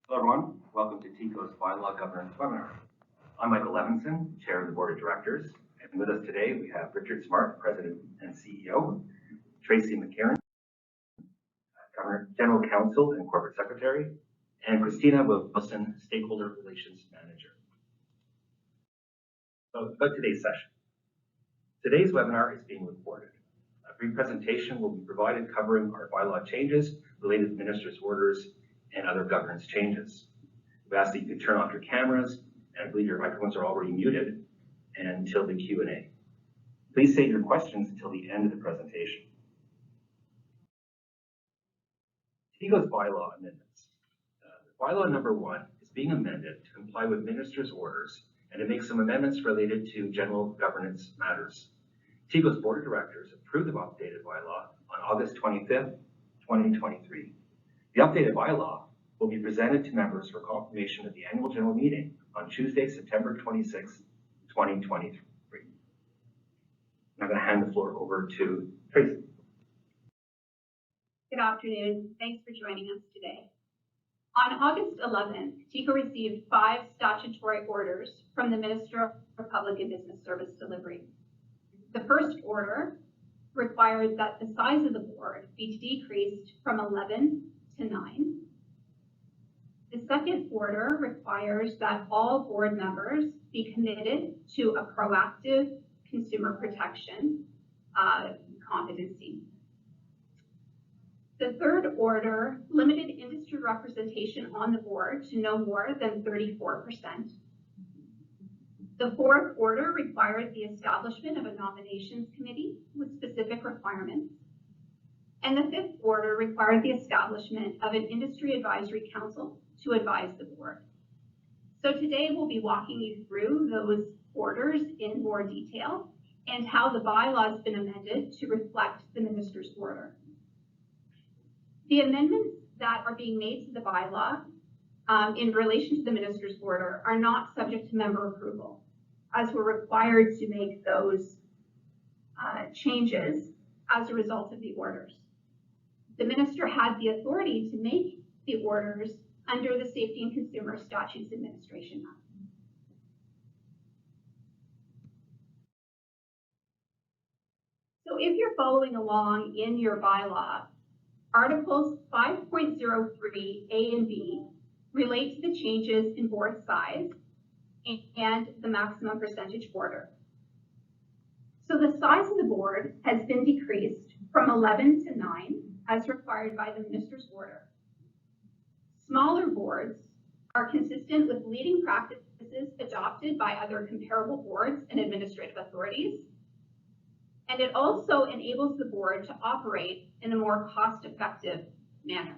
Hello everyone, welcome to TICO's Bylaw Governance Webinar. I'm Michael Levinson, Chair of the Board of Directors, and with us today we have Richard Smart, President and CEO, Tracy McCarron, General Counsel and Corporate Secretary, and Christina Wilson, Stakeholder Relations Manager. So about today's session. Today's webinar is being recorded. A brief presentation will be provided covering our bylaw changes related to Minister's orders and other governance changes. We ask that you can turn off your cameras, and I believe your microphones are already muted, until the Q&A. Please save your questions until the end of the presentation. TICO's bylaw amendments. Bylaw number 1 is being amended to comply with Minister's orders and to make some amendments related to general governance matters. TICO's Board of Directors approved the updated bylaw on August 25th, 2023. The updated bylaw will be presented to members for confirmation at the annual general meeting on Tuesday, September 26, 2023. I'm going to hand the floor over to Tracy. Good afternoon. Thanks for joining us today. On August 11th, TICO received 5 statutory orders from the Minister of Public and Business Service Delivery. The first order required that the size of the board be decreased from 11 to 9. The second order requires that all board members be committed to a proactive consumer protection competency. The third order limited industry representation on the board to no more than 34%. The fourth order required the establishment of a nominations committee with specific requirements. And the fifth order required the establishment of an industry advisory council to advise the board. So today we'll be walking you through those orders in more detail and how the bylaw has been amended to reflect the minister's order. The amendments that are being made to the bylaw in relation to the minister's order are not subject to member approval, as we're required to make those changes as a result of the orders. The minister had the authority to make the orders under the Safety and Consumer Statutes Administration Act. So if you're following along in your bylaw, Articles 5.03 A and B relate to the changes in board size and the maximum percentage border. So the size of the board has been decreased from 11 to 9 as required by the minister's order. Smaller boards are consistent with leading practices adopted by other comparable boards and administrative authorities. And it also enables the board to operate in a more cost-effective manner.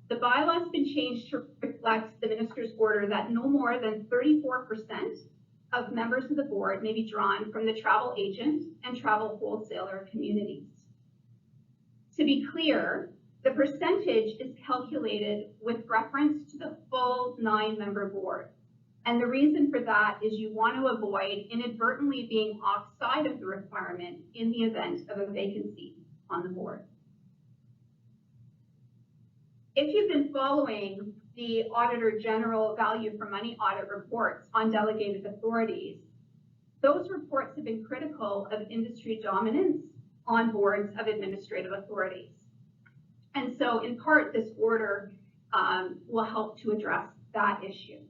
The bylaw has been changed to reflect the minister's order that no more than 34% of members of the board may be drawn from the travel agent and travel wholesaler communities. To be clear, the percentage is calculated with reference to the full 9-member board. And the reason for that is you want to avoid inadvertently being offside of the requirement in the event of a vacancy on the board. If you've been following the Auditor General Value for Money audit reports on delegated authorities, those reports have been critical of industry dominance on boards of administrative authorities. And so in part, this order will help to address that issue.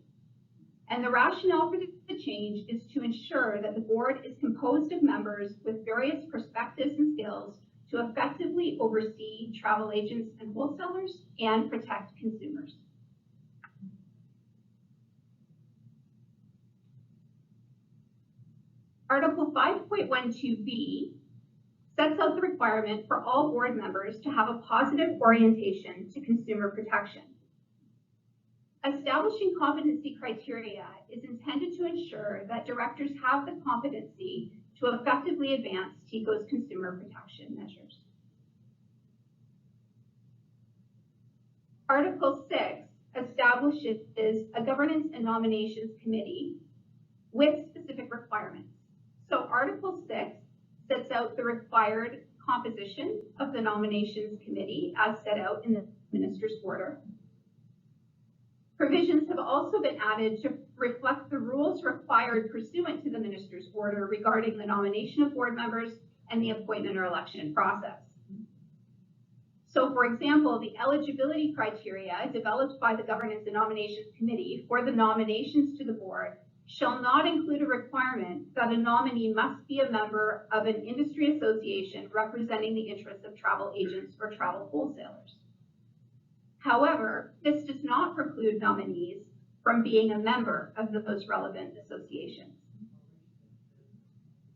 And the rationale for the change is to ensure that the board is composed of members with various perspectives and skills to effectively oversee travel agents and wholesalers and protect consumers. Article 5.12b sets out the requirement for all board members to have a positive orientation to consumer protection. Establishing competency criteria is intended to ensure that directors have the competency to effectively advance TICO's consumer protection measures. Article 6 establishes a governance and nominations committee with specific requirements. So Article 6 sets out the required composition of the nominations committee as set out in the minister's order. Provisions have also been added to reflect the rules required pursuant to the minister's order regarding the nomination of board members and the appointment or election process. So, for example, the eligibility criteria developed by the Governance and Nominations Committee for the nominations to the board shall not include a requirement that a nominee must be a member of an industry association representing the interests of travel agents or travel wholesalers. However, this does not preclude nominees from being a member of those relevant associations.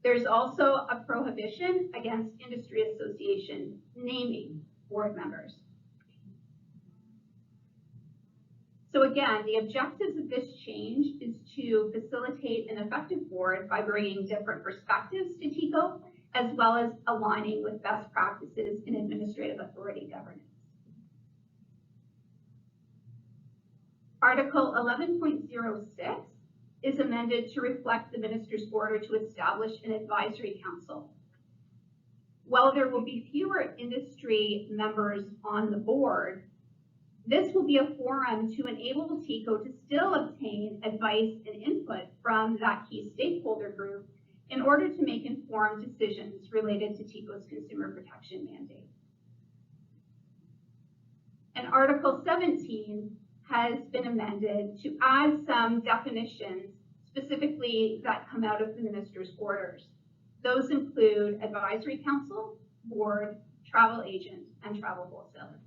There's also a prohibition against industry association naming board members. So again, the objectives of this change is to facilitate an effective board by bringing different perspectives to TICO, as well as aligning with best practices in administrative authority governance. Article 11.06 is amended to reflect the minister's order to establish an advisory council. While there will be fewer industry members on the board, this will be a forum to enable TICO to still obtain advice and input from that key stakeholder group in order to make informed decisions related to TICO's consumer protection mandate. And Article 17 has been amended to add some definitions specifically that come out of the minister's orders. Those include advisory council, board, travel agent, and travel wholesaler.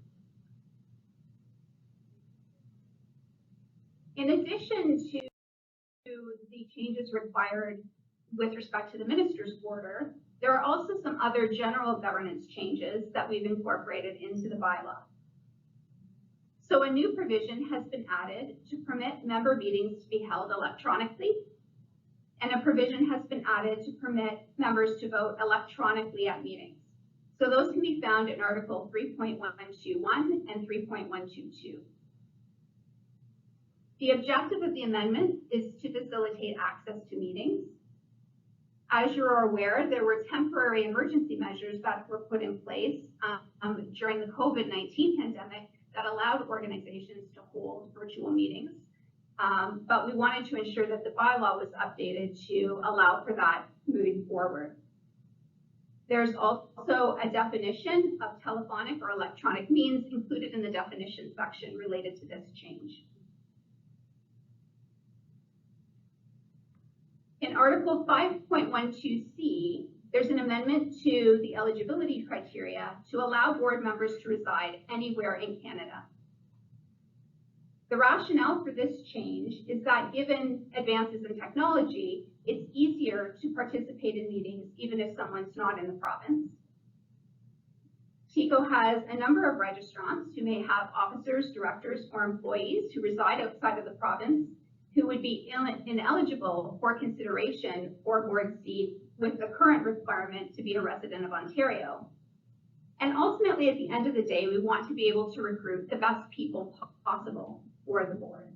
In addition to the changes required with respect to the minister's order, there are also some other general governance changes that we've incorporated into the bylaw. So a new provision has been added to permit member meetings to be held electronically, and a provision has been added to permit members to vote electronically at meetings. So those can be found in Article 3.121 and 3.122. The objective of the amendment is to facilitate access to meetings. As you're aware, there were temporary emergency measures that were put in place during the COVID-19 pandemic that allowed organizations to hold virtual meetings. But we wanted to ensure that the bylaw was updated to allow for that moving forward. There's also a definition of telephonic or electronic means included in the definition section related to this change. In Article 5.12c, there's an amendment to the eligibility criteria to allow board members to reside anywhere in Canada. The rationale for this change is that given advances in technology, it's easier to participate in meetings even if someone's not in the province. TICO has a number of registrants who may have officers, directors, or employees who reside outside of the province who would be ineligible for consideration for board seats with the current requirement to be a resident of Ontario. And ultimately, at the end of the day, we want to be able to recruit the best people possible for the board.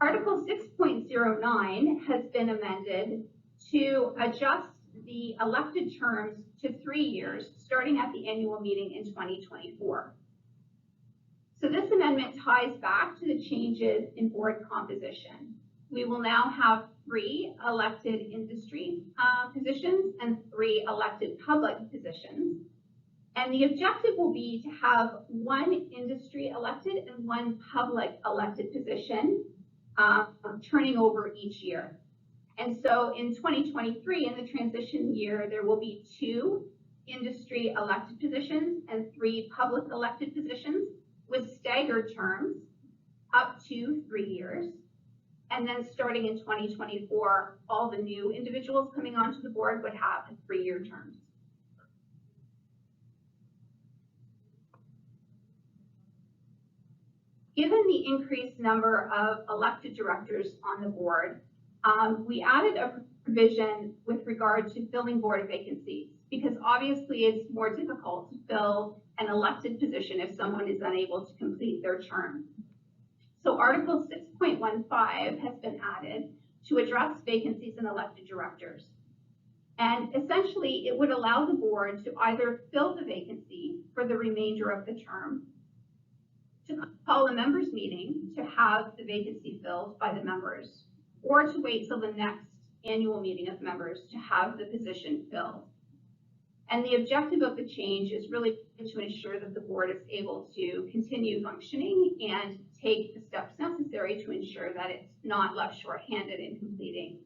Article 6.09 has been amended to adjust the elected terms to 3 years, starting at the annual meeting in 2024. So this amendment ties back to the changes in board composition. We will now have 3 elected industry positions and 3 elected public positions. And the objective will be to have 1 industry elected and 1 public elected position turning over each year. And so in 2023, in the transition year, there will be 2 industry elected positions and 3 public elected positions with staggered terms up to 3 years. And then starting in 2024, all the new individuals coming onto the board would have 3-year terms. Given the increased number of elected directors on the board, we added a provision with regard to filling board vacancies, because obviously it's more difficult to fill an elected position if someone is unable to complete their term. So Article 6.15 has been added to address vacancies in elected directors. And essentially, it would allow the board to either fill the vacancy for the remainder of the term, to call a members' meeting to have the vacancy filled by the members, or to wait till the next annual meeting of members to have the position filled. And the objective of the change is really to ensure that the board is able to continue functioning and take the steps necessary to ensure that it's not left shorthanded in completing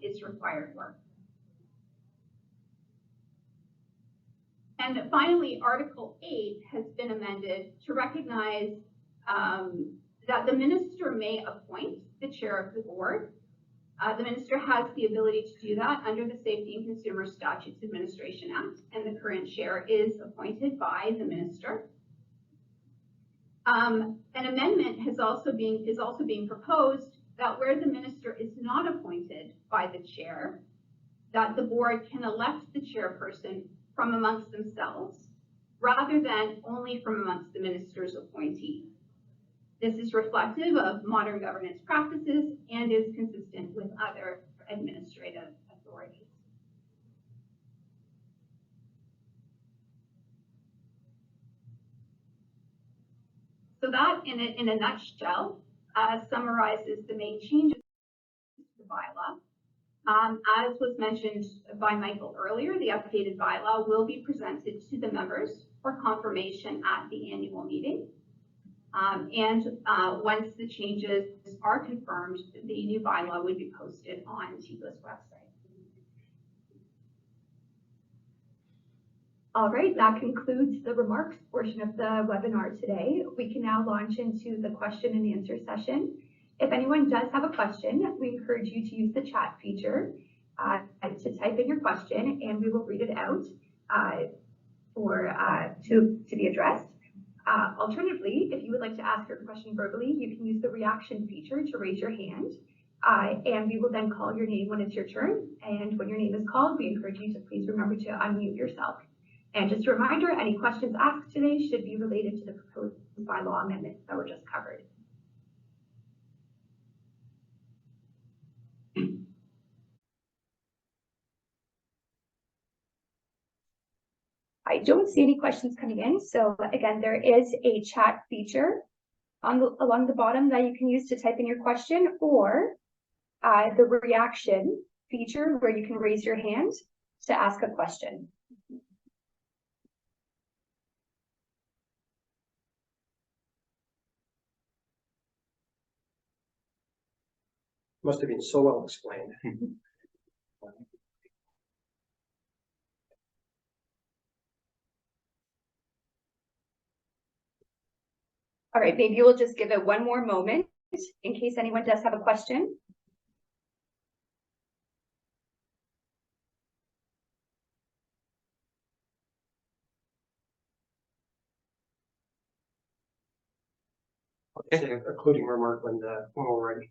its required work. And finally, Article 8 has been amended to recognize that the minister may appoint the chair of the board. The minister has the ability to do that under the Safety and Consumer Statutes Administration Act, and the current chair is appointed by the minister. An amendment is also being proposed that where the minister is not appointed by the chair, that the board can elect the chairperson from amongst themselves, rather than only from amongst the minister's appointees. This is reflective of modern governance practices and is consistent with other administrative authorities. So that, in a nutshell, summarizes the main changes to the bylaw. As was mentioned by Michael earlier, the updated bylaw will be presented to the members for confirmation at the annual meeting. Once the changes are confirmed, the new bylaw would be posted on TICO's website. All right, that concludes the remarks portion of the webinar today. We can now launch into the question and answer session. If anyone does have a question, we encourage you to use the chat feature to type in your question, and we will read it out to be addressed. Alternatively, if you would like to ask your question verbally, you can use the reaction feature to raise your hand, and we will then call your name when it's your turn. And when your name is called, we encourage you to please remember to unmute yourself. And just a reminder, any questions asked today should be related to the proposed bylaw amendments that were just covered. I don't see any questions coming in. So again, there is a chat feature along the bottom that you can use to type in your question, or the reaction feature where you can raise your hand to ask a question. Must have been so well explained. All right, maybe we'll just give it one more moment in case anyone does have a question. Okay, including remark when we're ready.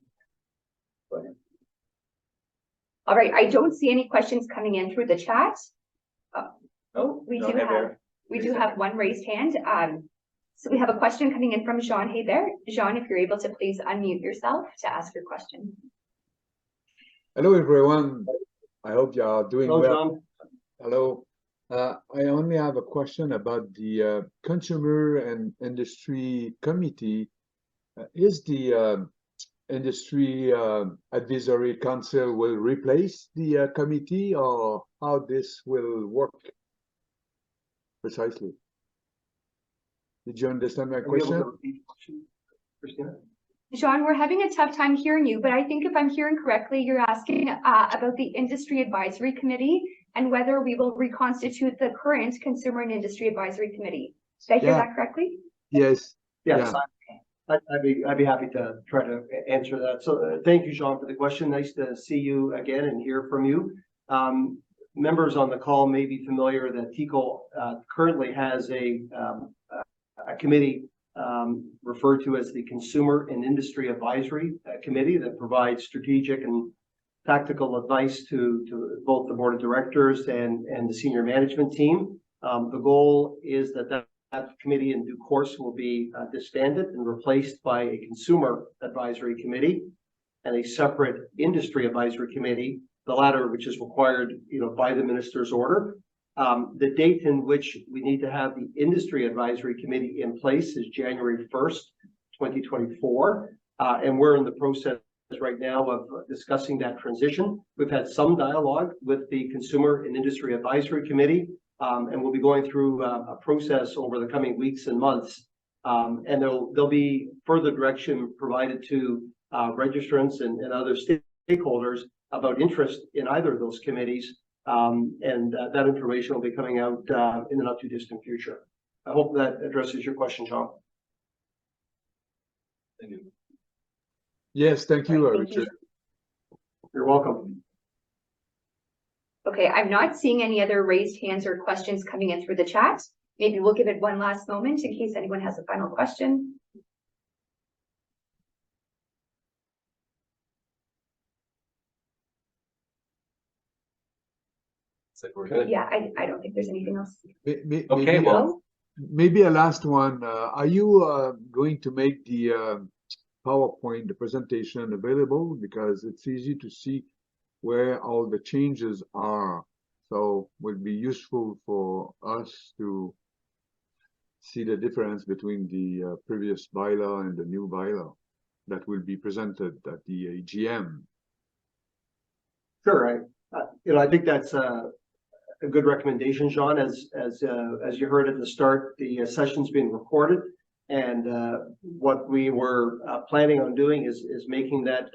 All right, I don't see any questions coming in through the chat. We do have one raised hand. So we have a question coming in from Jean. Hey there, Jean, if you're able to please unmute yourself to ask your question. Hello, everyone. I hope you are doing Hello, well. John. Hello. I only have a question about the Consumer and Industry Committee. Is the Industry Advisory Council will replace the committee, or how this will work precisely? Did you understand my question? Jean, we're having a tough time hearing you, but I think if I'm hearing correctly, you're asking about the Industry Advisory Committee and whether we will reconstitute the current Consumer and Industry Advisory Committee. Did I hear that correctly? Yes. Yes, Yeah. I'd be happy to try to answer that. So thank you, Jean, for the question. Nice to see you again and hear from you. Members on the call may be familiar that TICO currently has a committee referred to as the Consumer and Industry Advisory Committee that provides strategic and tactical advice to both the board of directors and the senior management team. The goal is that committee in due course will be disbanded and replaced by a Consumer Advisory Committee and a separate Industry Advisory Committee the latter, which is required, by the minister's order. The date in which we need to have the industry advisory committee in place is January 1st, 2024. And we're in the process right now of discussing that transition. We've had some dialogue with the Consumer and Industry Advisory Committee, and we'll be going through a process over the coming weeks and months. And there'll be further direction provided to registrants and other stakeholders about interest in either of those committees. And that information will be coming out in the not too distant future. I hope that addresses your question, John. Thank you. Yes, thank you, Right, thank you. Richard. You're welcome. Okay, I'm not seeing any other raised hands or questions coming in through the chat. Maybe we'll give it one last moment in case anyone has a final question. So we're good. Yeah, I don't think there's anything else. Okay, Okay, well, maybe a last one. Are you going to make the PowerPoint, the presentation available? Because it's easy to see where all the changes are. So it would be useful for us to see the difference between the previous bylaw and the new bylaw that will be presented at the AGM. Sure. I think that's a good recommendation, John. As you heard at the start, the session's being recorded, and what we were planning on doing is making that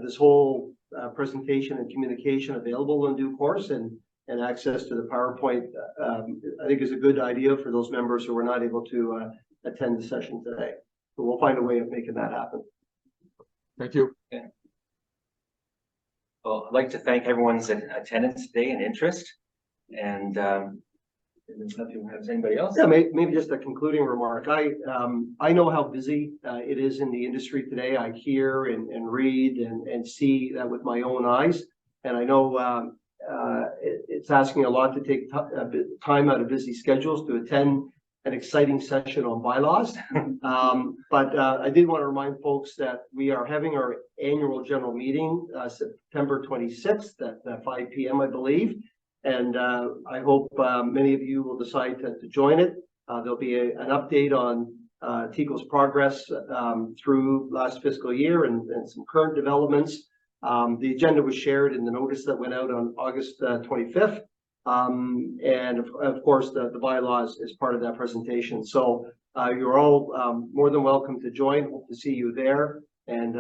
this whole presentation and communication available in due course, and access to the PowerPoint. I think is a good idea for those members who were not able to attend the session today. So we'll find a way of making that happen. Thank you. Well, I'd like to thank everyone's attendance today and interest. And has anybody else? Yeah, maybe just a concluding remark. I know how busy it is in the industry today. I hear and read and see that with my own eyes, and I know it's asking a lot to take time out of busy schedules to attend an exciting session on bylaws. But I did want to remind folks that we are having our annual general meeting September 26th at 5 p.m. I believe. And I hope many of you will decide to join it. There'll be an update on TICO's progress through last fiscal year and some current developments. The agenda was shared in the notice that went out on August 25th. And of course, the bylaws is part of that presentation. So you're all more than welcome to join. Hope to see you there, and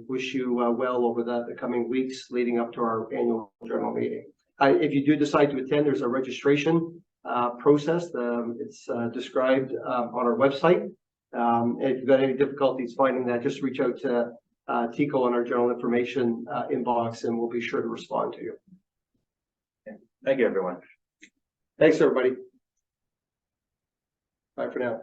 wish you well over the coming weeks leading up to our annual general meeting. If you do decide to attend, there's a registration process. It's described on our website. And if you've got any difficulties finding that, just reach out to TICO on our general information inbox, and we'll be sure to respond to you. Thank you, everyone. Thanks, everybody. Bye for now.